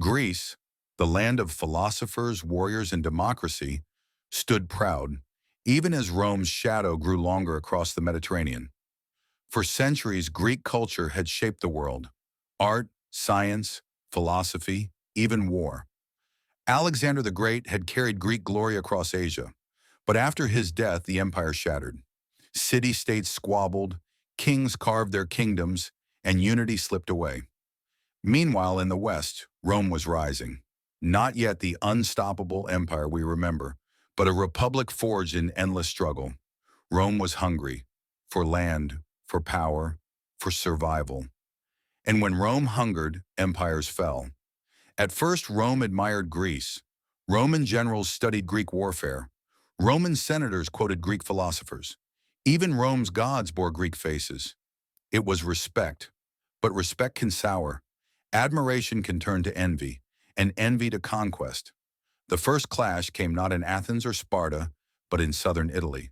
Greece, the land of philosophers, warriors, and democracy, stood proud, even as Rome's shadow grew longer across the Mediterranean. For centuries, Greek culture had shaped the world: art, science, philosophy, even war. Alexander the Great had carried Greek glory across Asia, but after his death, the empire shattered. City-states squabbled, kings carved their kingdoms, and unity slipped away. Meanwhile, in the West, Rome was rising. Not yet the unstoppable empire we remember, but a republic forged in endless struggle. Rome was hungry for land, for power, for survival. And when Rome hungered, empires fell. At first, Rome admired Greece. Roman generals studied Greek warfare. Roman senators quoted Greek philosophers. Even Rome's gods bore Greek faces. It was respect, but respect can sour. Admiration can turn to envy, and envy to conquest. The first clash came not in Athens or Sparta, but in southern Italy.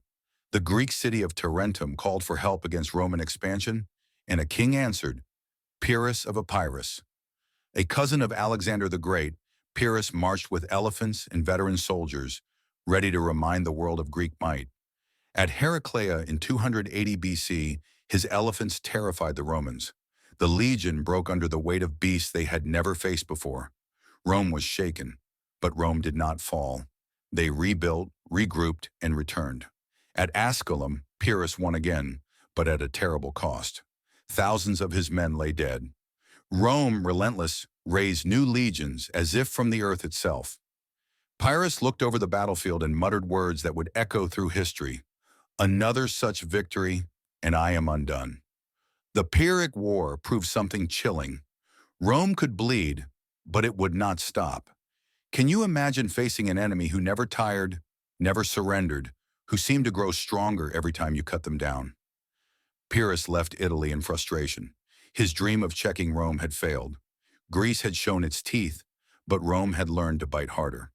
The Greek city of Tarentum called for help against Roman expansion, and a king answered, Pyrrhus of Epirus. A cousin of Alexander the Great, Pyrrhus marched with elephants and veteran soldiers, ready to remind the world of Greek might. At Heraclea in 280 BC, his elephants terrified the Romans. The legion broke under the weight of beasts they had never faced before. Rome was shaken, but Rome did not fall. They rebuilt, regrouped, and returned. At Asculum, Pyrrhus won again, but at a terrible cost. Thousands of his men lay dead. Rome, relentless, raised new legions as if from the earth itself. Pyrrhus looked over the battlefield and muttered words that would echo through history. Another such victory, and I am undone. The Pyrrhic War proved something chilling. Rome could bleed, but it would not stop. Can you imagine facing an enemy who never tired, never surrendered, who seemed to grow stronger every time you cut them down? Pyrrhus left Italy in frustration. His dream of checking Rome had failed. Greece had shown its teeth, but Rome had learned to bite harder.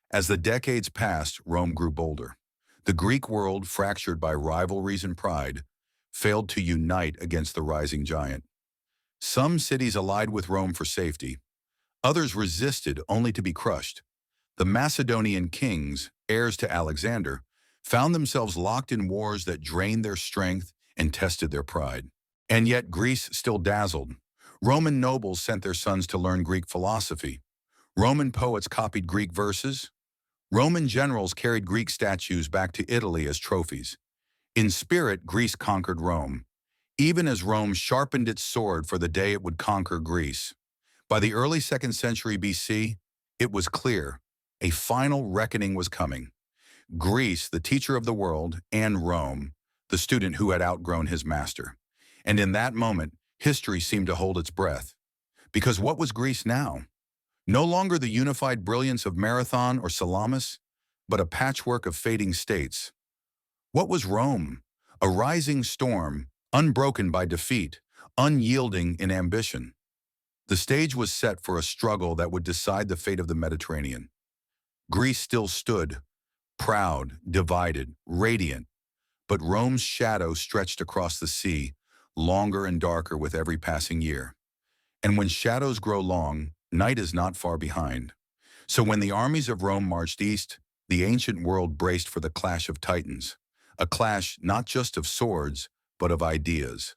As the decades passed, Rome grew bolder. The Greek world, fractured by rivalries and pride, failed to unite against the rising giant. Some cities allied with Rome for safety. Others resisted only to be crushed. The Macedonian kings, heirs to Alexander, found themselves locked in wars that drained their strength and tested their pride. And yet Greece still dazzled. Roman nobles sent their sons to learn Greek philosophy. Roman poets copied Greek verses. Roman generals carried Greek statues back to Italy as trophies. In spirit, Greece conquered Rome, even as Rome sharpened its sword for the day it would conquer Greece. By the early 2nd century BC, it was clear a final reckoning was coming. Greece, the teacher of the world, and Rome, the student who had outgrown his master. And in that moment, history seemed to hold its breath. Because what was Greece now? No longer the unified brilliance of Marathon or Salamis, but a patchwork of fading states. What was Rome? A rising storm, unbroken by defeat, unyielding in ambition. The stage was set for a struggle that would decide the fate of the Mediterranean. Greece still stood, proud, divided, radiant, but Rome's shadow stretched across the sea, longer and darker with every passing year. And when shadows grow long, night is not far behind. So when the armies of Rome marched east, the ancient world braced for the clash of titans, a clash not just of swords, but of ideas.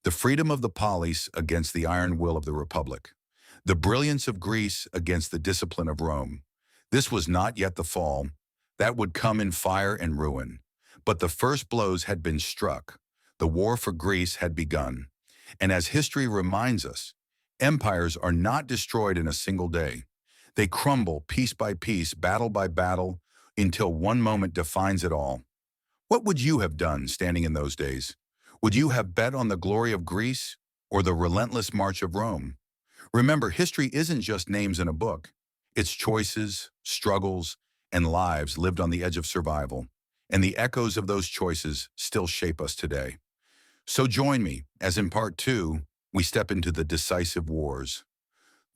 The freedom of the polis against the iron will of the republic. The brilliance of Greece against the discipline of Rome. This was not yet the fall. That would come in fire and ruin. But the first blows had been struck. The war for Greece had begun. And as history reminds us, empires are not destroyed in a single day. They crumble piece by piece, battle by battle, until one moment defines it all. What would you have done standing in those days? Would you have bet on the glory of Greece or the relentless march of Rome? Remember, history isn't just names in a book. It's choices, struggles, and lives lived on the edge of survival. And the echoes of those choices still shape us today. So join me as in part 2, we step into the decisive wars.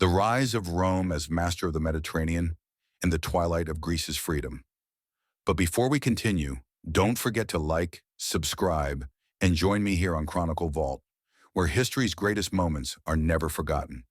The rise of Rome as master of the Mediterranean and the twilight of Greece's freedom. But before we continue, don't forget to like, subscribe, and join me here on Chronicle Vault, where history's greatest moments are never forgotten.